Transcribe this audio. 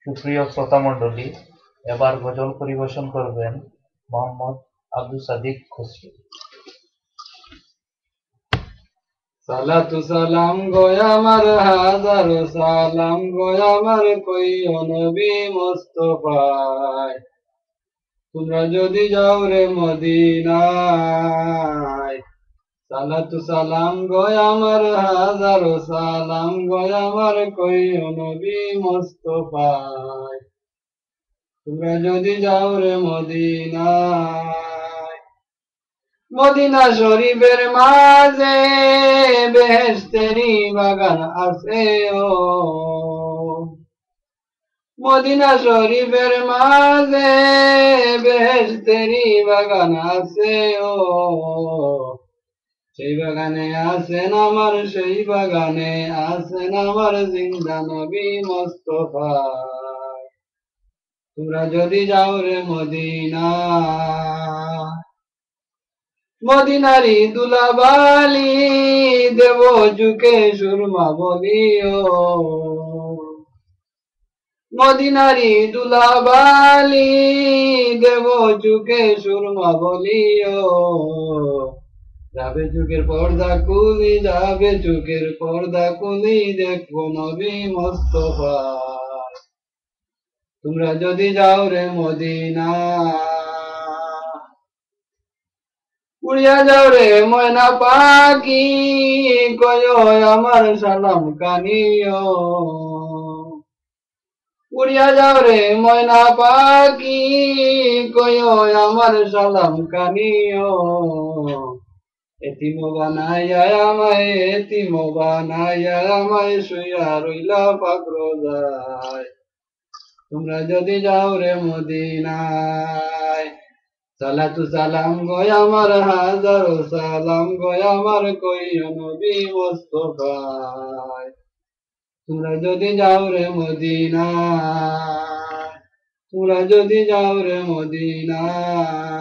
সুপ্রিয় শ্রোতা মণ্ডলী, এবার গজল পরিবেশন করবেন মোহাম্মদ আব্দুস সাদিক খসরু। সালাতু সালাম গয় আমার হাজারো সালাম গয় আমার কইও নবী মুস্তাফায়, তোমরা যদি যাও রে মদিনায়। সালাতু সালাম গয় আমার হাজারো সালাম গয় আমার কইও নবী মুস্তাফায়, তোমরা যদি যাও রে মদিনায়। মদিনা শরীফের মাঝে বেহেশতেরি বাগান আছে ও, মদিনা শরীফের মাঝে বেহেশতেরি বাগান আছে ও, সেই বাগানে আছেন আমার, সেই বাগানে আছেন আমার জিন্দা নবী মুস্তাফা। তোমরা যদি যাও রে মদিনা, মদিনারি দুলাবালি দেব যুকে সুরমা বলিও, মদিনারি দুলাবালি দেব যুকে সুরমা বলিও। যাবে যুগের পর্দা কুলি, যাবে যুগের পর্দা কুলি, দেখবো নবী মুস্তাফা। তোমরা যদি যাও রে মদিনা, উড়িয়া যাও রে ময়না পাখি, কয় আমার সালাম কানিও। উড়িয়া যাও রে ময়না পাখি, কয় আমার সালাম কানিও। এতিম বানাইয়া আমায়, এতিম বানাইয়া আমায় শুইয়া রইলা পাক রোজায়। তোমরা যদি যাও রে মদিনায়। সালাতু সালাম গয় আমার হাজারো সালাম গয় আমার কইও নবী মুস্তাফায়, তোমরা যদি যাও রে মদিনায়, তোমরা যদি যাও রে মদিনায়।